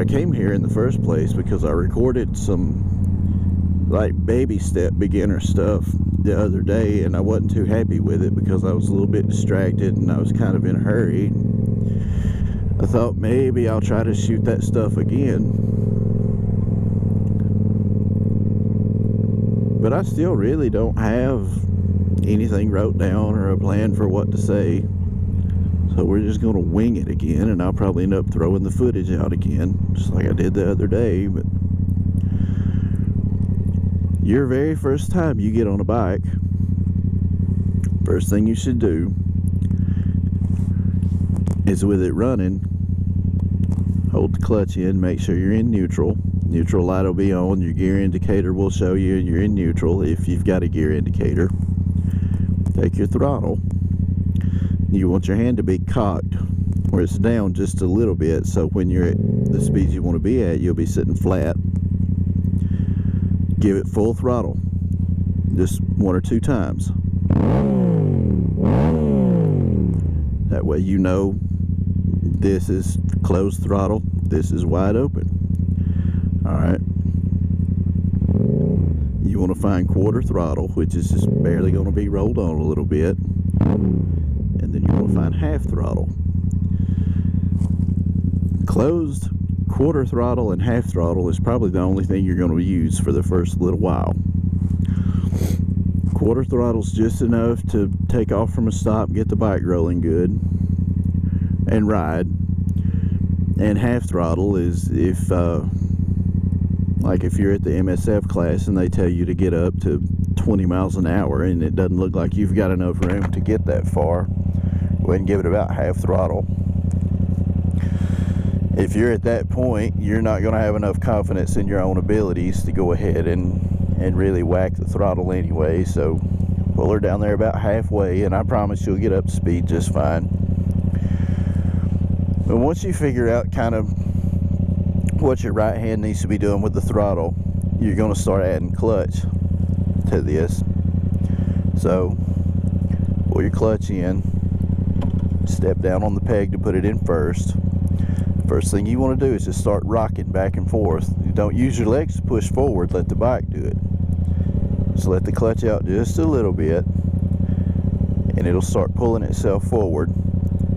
I came here in the first place because I recorded some like baby step beginner stuff the other day, and I wasn't too happy with it because I was a little bit distracted and I was kind of in a hurry. I thought maybe I'll try to shoot that stuff again, but I still really don't have anything wrote down or a plan for what to say. So we're just going to wing it again, and I'll probably end up throwing the footage out again, just like I did the other day. But your very first time you get on a bike, first thing you should do is, with it running, hold the clutch in, make sure you're in neutral. Neutral light will be on, your gear indicator will show you you're in neutral if you've got a gear indicator. Take your throttle. You want your hand to be cocked where it's down just a little bit, so when you're at the speed you want to be at, you'll be sitting flat. Give it full throttle, just 1 or 2 times. That way you know this is closed throttle, this is wide open. Alright. You want to find quarter throttle, which is just barely going to be rolled on a little bit. And then you want to find half throttle. Closed, quarter throttle, and half throttle is probably the only thing you're going to use for the first little while. Quarter throttle's just enough to take off from a stop, get the bike rolling good, and ride. And half throttle is if, like if you're at the MSF class and they tell you to get up to 20 miles an hour and it doesn't look like you've got enough room to get that far, go ahead and give it about half throttle. If you're at that point, you're not going to have enough confidence in your own abilities to go ahead and really whack the throttle anyway, so pull her down there about halfway, and I promise you'll get up to speed just fine. But once you figure out kind of what your right hand needs to be doing with the throttle, you're going to start adding clutch to this. So pull your clutch in, step down on the peg to put it in first. First thing you want to do is just start rocking back and forth. You don't use your legs to push forward, let the bike do it. So let the clutch out just a little bit and it'll start pulling itself forward.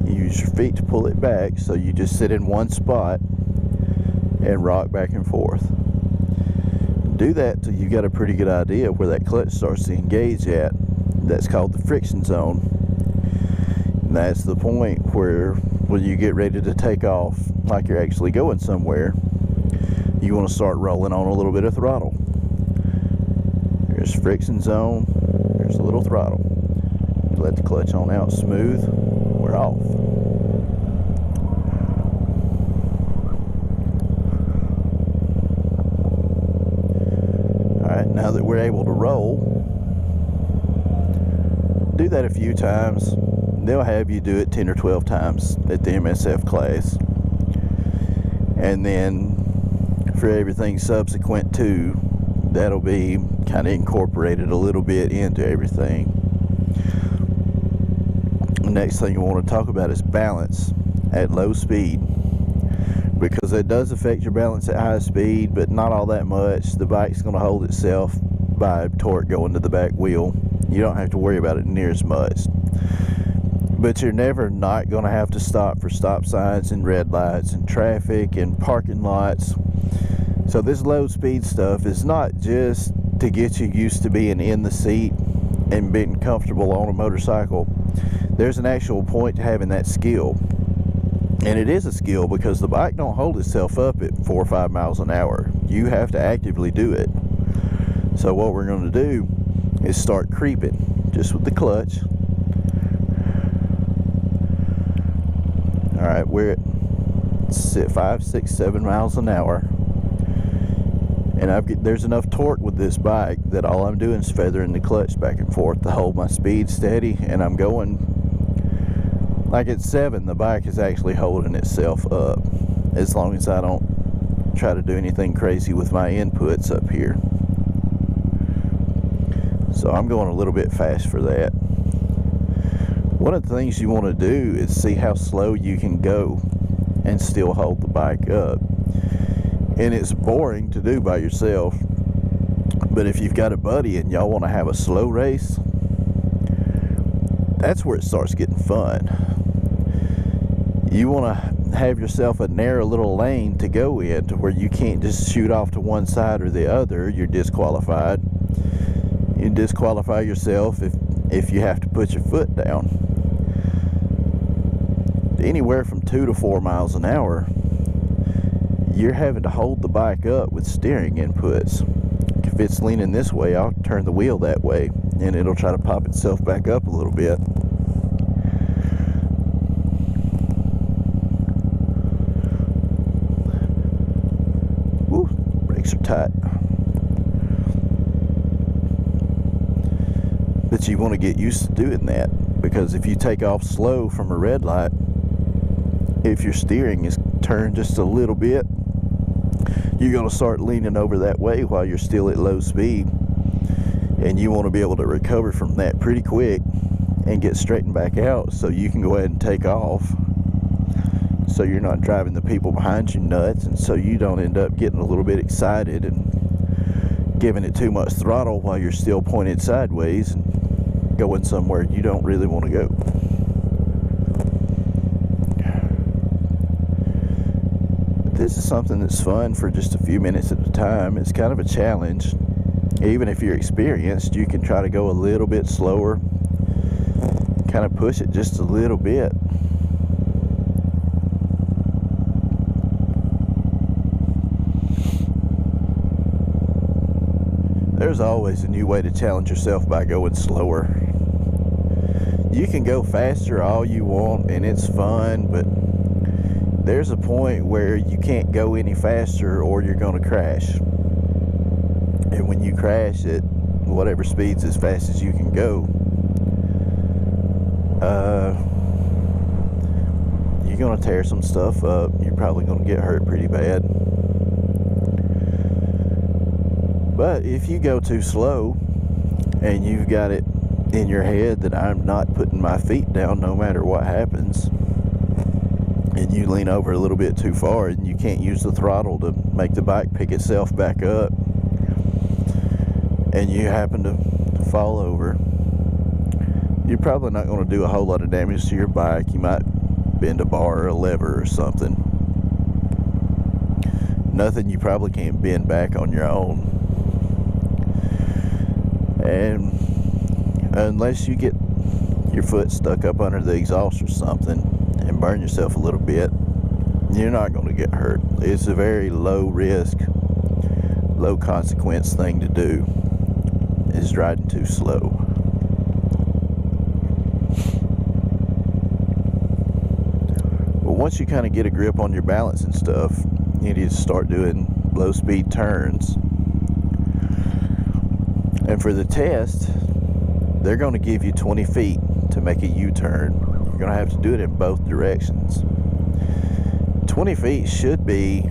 You use your feet to pull it back, so you just sit in one spot and rock back and forth. Do that till you got a pretty good idea of where that clutch starts to engage at. That's called the friction zone. And that's the point where when you get ready to take off, like you're actually going somewhere, you want to start rolling on a little bit of throttle. There's friction zone, there's a little throttle. You let the clutch on out smooth, we're off. Alright, now that we're able to roll, do that a few times. They'll have you do it 10 or 12 times at the MSF class. And then for everything subsequent to, that'll be kind of incorporated a little bit into everything. The next thing you want to talk about is balance at low speed, because it does affect your balance at high speed, but not all that much. The bike's going to hold itself by torque going to the back wheel. You don't have to worry about it near as much. But you're never not going to have to stop for stop signs and red lights and traffic and parking lots. So this low speed stuff is not just to get you used to being in the seat and being comfortable on a motorcycle. There's an actual point to having that skill. And it is a skill because the bike don't hold itself up at 4 or 5 miles an hour. You have to actively do it. So what we're going to do is start creeping just with the clutch. Alright, we're at 5, 6, 7 miles an hour. And there's enough torque with this bike that all I'm doing is feathering the clutch back and forth to hold my speed steady. And I'm going, like at 7, the bike is actually holding itself up, as long as I don't try to do anything crazy with my inputs up here. So I'm going a little bit fast for that. One of the things you want to do is see how slow you can go and still hold the bike up. and it's boring to do by yourself. But if you've got a buddy and y'all want to have a slow race, that's where it starts getting fun. You want to have yourself a narrow little lane to go in, to where you can't just shoot off to one side or the other. You're disqualified. You disqualify yourself if you have to put your foot down. Anywhere from 2 to 4 miles an hour, you're having to hold the bike up with steering inputs. If it's leaning this way, I'll turn the wheel that way, and it'll try to pop itself back up a little bit. Woo, brakes are tight. But you want to get used to doing that, because if you take off slow from a red light, if your steering is turned just a little bit, you're going to start leaning over that way while you're still at low speed, and you want to be able to recover from that pretty quick and get straightened back out so you can go ahead and take off, so you're not driving the people behind you nuts, and so you don't end up getting a little bit excited and giving it too much throttle while you're still pointed sideways and going somewhere you don't really want to go. This is something that's fun for just a few minutes at a time. It's kind of a challenge. Even if you're experienced, you can try to go a little bit slower, kind of push it just a little bit. There's always a new way to challenge yourself by going slower. You can go faster all you want and it's fun, but there's a point where you can't go any faster or you're going to crash. And when you crash at whatever speeds as fast as you can go, you're going to tear some stuff up. You're probably going to get hurt pretty bad. But if you go too slow and you've got it in your head that I'm not putting my feet down no matter what happens, and you lean over a little bit too far and you can't use the throttle to make the bike pick itself back up, and you happen to fall over, you're probably not going to do a whole lot of damage to your bike. You might bend a bar or a lever or something. Nothing you probably can't bend back on your own. And unless you get your foot stuck up under the exhaust or something and burn yourself a little bit, you're not going to get hurt. It's a very low risk, low consequence thing to do, is riding too slow. But once you kind of get a grip on your balance and stuff, you need to start doing low speed turns. And for the test, they're going to give you 20 feet to make a U-turn. You're going to have to do it in both directions. 20 feet should be,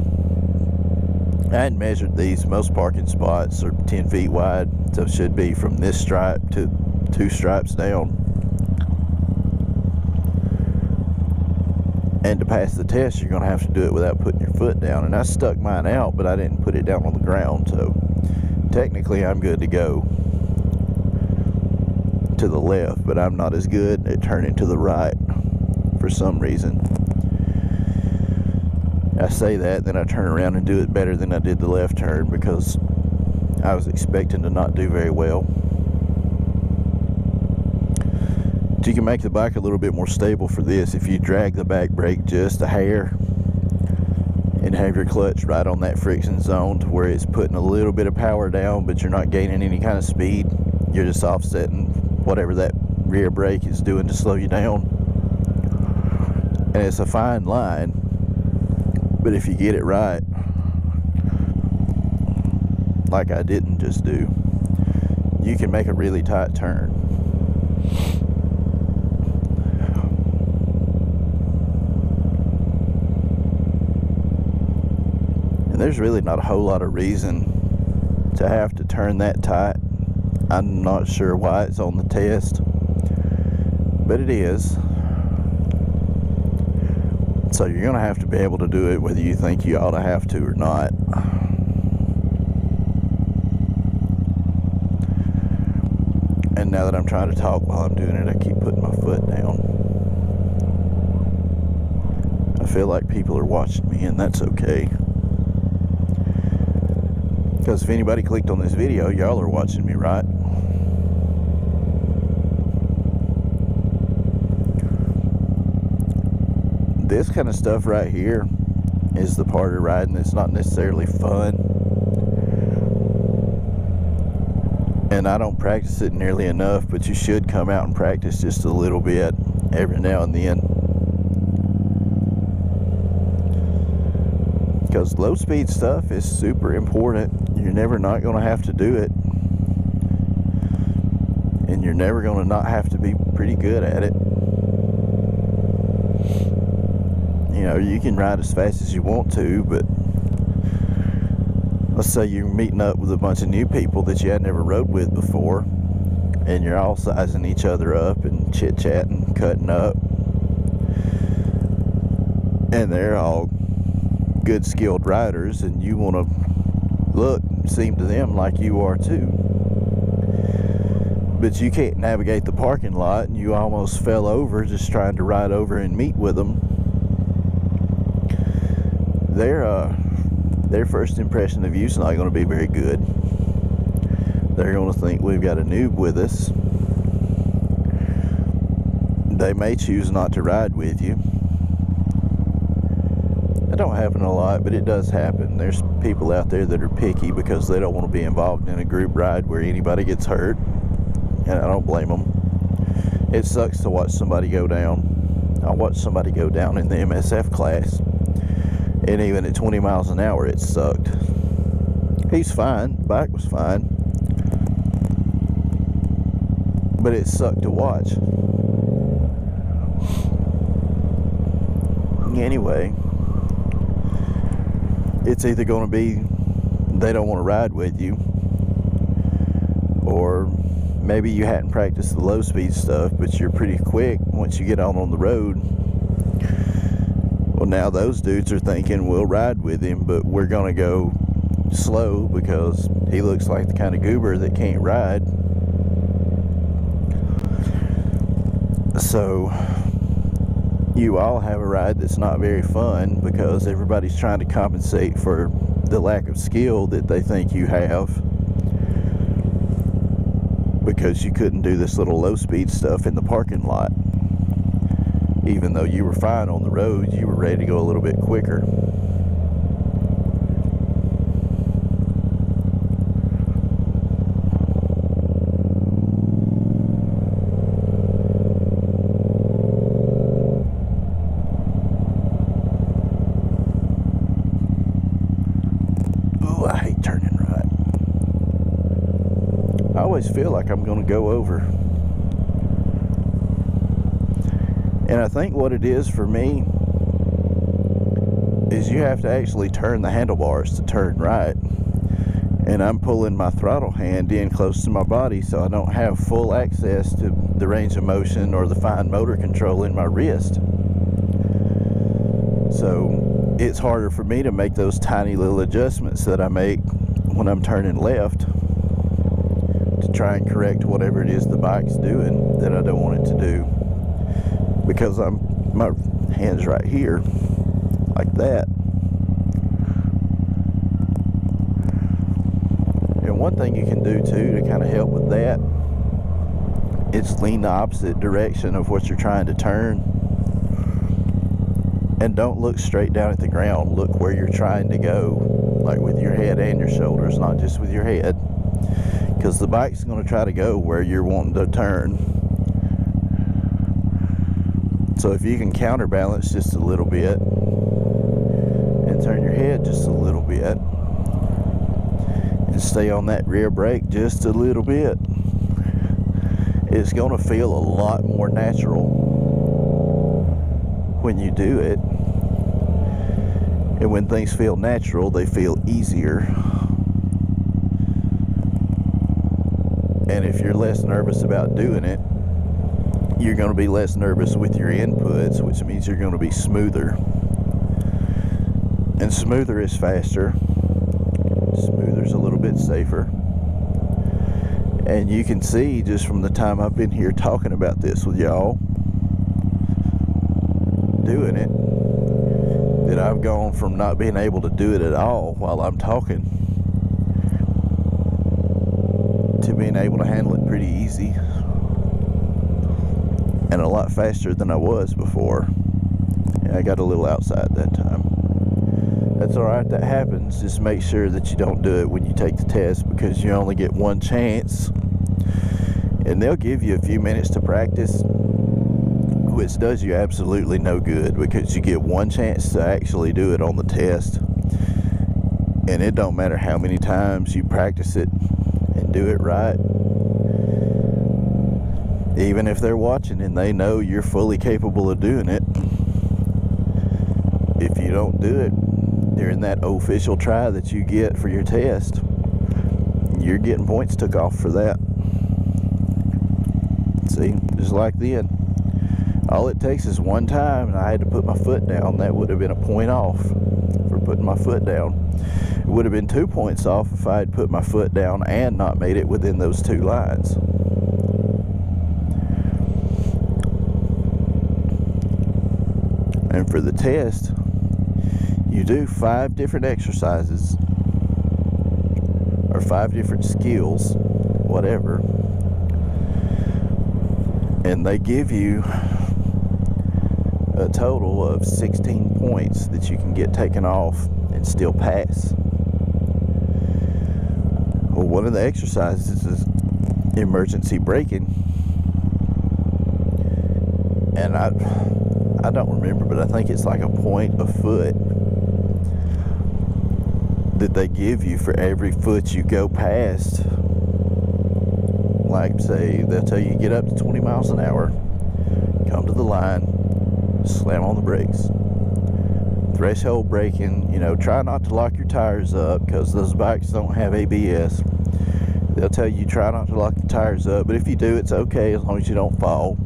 I hadn't measured these, most parking spots are 10 feet wide, so it should be from this stripe to 2 stripes down. And to pass the test, you're going to have to do it without putting your foot down. And I stuck mine out, but I didn't put it down on the ground, so technically I'm good to go to the left, but I'm not as good at turning to the right for some reason. I say that, then I turn around and do it better than I did the left turn, because I was expecting to not do very well. But you can make the bike a little bit more stable for this if you drag the back brake just a hair and have your clutch right on that friction zone to where it's putting a little bit of power down, but you're not gaining any kind of speed. You're just offsetting whatever that rear brake is doing to slow you down. And it's a fine line, but if you get it right, like I didn't just do, you can make a really tight turn. And there's really not a whole lot of reason to have to turn that tight. I'm not sure why it's on the test, but it is. So you're going to have to be able to do it whether you think you ought to have to or not. And now that I'm trying to talk while I'm doing it, I keep putting my foot down. I feel like people are watching me, and that's okay. Because if anybody clicked on this video, y'all are watching me, right? This kind of stuff right here is the part of riding that's not necessarily fun. And I don't practice it nearly enough, but you should come out and practice just a little bit every now and then. Because low speed stuff is super important. You're never not going to have to do it. And you're never going to not have to be pretty good at it. You know, you can ride as fast as you want to, but let's say you're meeting up with a bunch of new people that you had never rode with before, and you're all sizing each other up and chit-chatting, cutting up, and they're all good, skilled riders, and you want to seem to them like you are too. But you can't navigate the parking lot, and you almost fell over just trying to ride over and meet with them. Their first impression of you is not going to be very good. They're going to think we've got a noob with us. They may choose not to ride with you. It don't happen a lot, but it does happen. There's people out there that are picky because they don't want to be involved in a group ride where anybody gets hurt, and I don't blame them. It sucks to watch somebody go down. I watched somebody go down in the MSF class, and even at 20 miles an hour it sucked. He's fine, the bike was fine, but it sucked to watch. Anyway, it's either going to be they don't want to ride with you, or maybe you hadn't practiced the low speed stuff, but you're pretty quick once you get out on the road. Well, now those dudes are thinking we'll ride with him, but we're going to go slow because he looks like the kind of goober that can't ride. So you all have a ride that's not very fun because everybody's trying to compensate for the lack of skill that they think you have, because you couldn't do this little low speed stuff in the parking lot. Even though you were fine on the road, you were ready to go a little bit quicker. Ooh, I hate turning right. I always feel like I'm going to go over. And I think what it is for me is you have to actually turn the handlebars to turn right. And I'm pulling my throttle hand in close to my body, so I don't have full access to the range of motion or the fine motor control in my wrist. So it's harder for me to make those tiny little adjustments that I make when I'm turning left to try and correct whatever it is the bike's doing that I don't want it to do. Because my hand's right here, like that. And one thing you can do too to kind of help with that is lean the opposite direction of what you're trying to turn. And don't look straight down at the ground. Look where you're trying to go, like with your head and your shoulders, not just with your head. Because the bike's going to try to go where you're wanting to turn. So if you can counterbalance just a little bit and turn your head just a little bit and stay on that rear brake just a little bit, it's going to feel a lot more natural when you do it. And when things feel natural, they feel easier. And if you're less nervous about doing it, you're going to be less nervous with your inputs, which means you're going to be smoother. And smoother is faster. Smoother's a little bit safer. And you can see just from the time I've been here talking about this with y'all, doing it, that I've gone from not being able to do it at all while I'm talking to being able to handle it pretty easy and a lot faster than I was before. Yeah, I got a little outside that time. That's alright, that happens. Just make sure that you don't do it when you take the test, because you only get one chance, and they'll give you a few minutes to practice, which does you absolutely no good, because you get one chance to actually do it on the test, and it don't matter how many times you practice it and do it right. Even if they're watching and they know you're fully capable of doing it, if you don't do it during that official try that you get for your test, you're getting points took off for that. See, just like then, all it takes is one time and I had to put my foot down. That would have been a point off for putting my foot down. It would have been 2 points off if I had put my foot down and not made it within those two lines. And for the test, you do 5 different exercises, or 5 different skills, whatever, and they give you a total of 16 points that you can get taken off and still pass. Well, one of the exercises is emergency braking, and I don't remember, but I think it's like a point a foot that they give you for every foot you go past. Like, say, they'll tell you get up to 20 miles an hour, come to the line, slam on the brakes. Threshold braking, you know, try not to lock your tires up, because those bikes don't have ABS. They'll tell you try not to lock the tires up, but if you do, it's okay as long as you don't fall.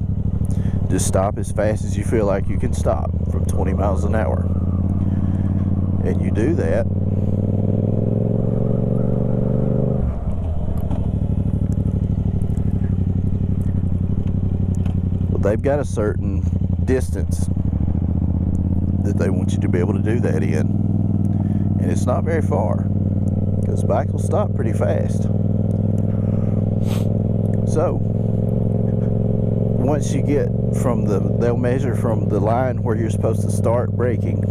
Just stop as fast as you feel like you can stop from 20 miles an hour. And you do that. Well, they've got a certain distance that they want you to be able to do that in. And it's not very far, because bikes will stop pretty fast. So, once you get from they'll measure from the line where you're supposed to start braking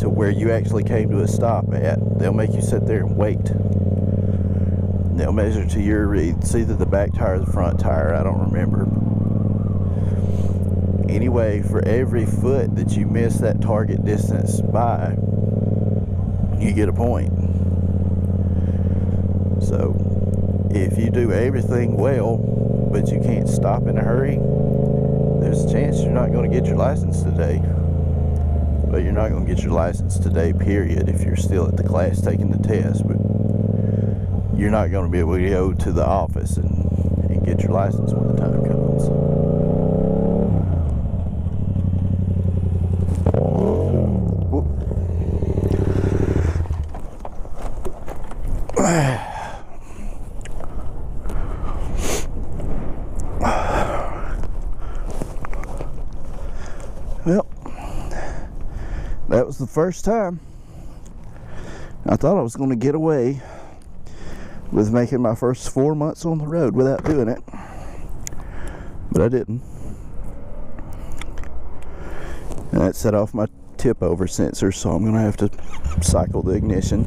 to where you actually came to a stop at. They'll make you sit there and wait. They'll measure to your, it's either the back tire or the front tire, I don't remember. Anyway, for every foot that you miss that target distance by, you get a point. So, if you do everything well, but you can't stop in a hurry, there's a chance you're not going to get your license today. But you're not going to get your license today, period, if you're still at the class taking the test. But you're not going to be able to go to the office and get your license when the time comes. Well, that was the first time I thought I was going to get away with making my first 4 months on the road without doing it, but I didn't. And that set off my tip over sensor, so I'm going to have to cycle the ignition.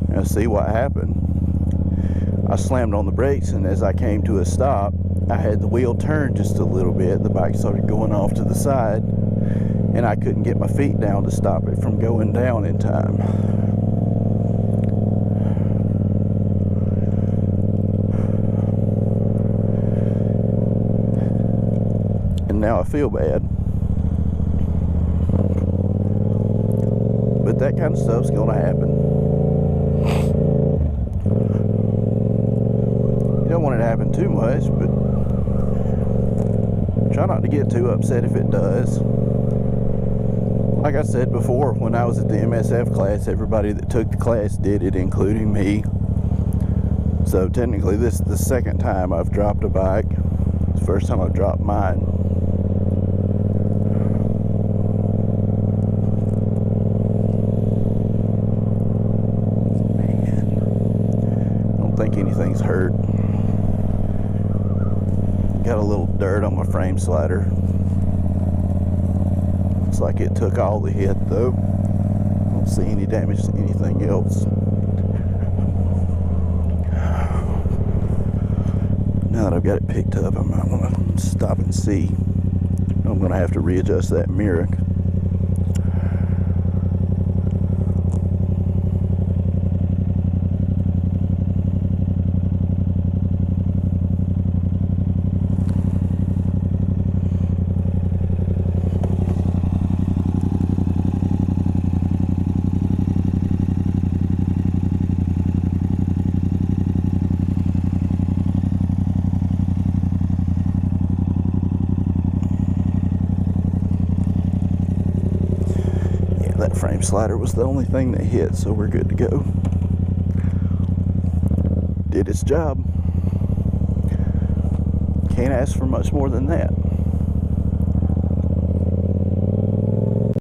Now see what happened. I slammed on the brakes, and as I came to a stop, I had the wheel turned just a little bit. The bike started going off to the side, and I couldn't get my feet down to stop it from going down in time. And now I feel bad. But that kind of stuff's gonna happen. You don't want it to happen too much, but try not to get too upset if it does. like I said before, when I was at the MSF class, everybody that took the class did it, including me. So technically this is the second time I've dropped a bike. It's the first time I've dropped mine. Man, I don't think anything's hurt. Got a little dirt on my frame slider. Looks like it took all the hit though. Don't see any damage to anything else. Now that I've got it picked up, I might want to stop and see. I'm going to have to readjust that mirror. That frame slider was the only thing that hit, so we're good to go. Did its job. Can't ask for much more than that.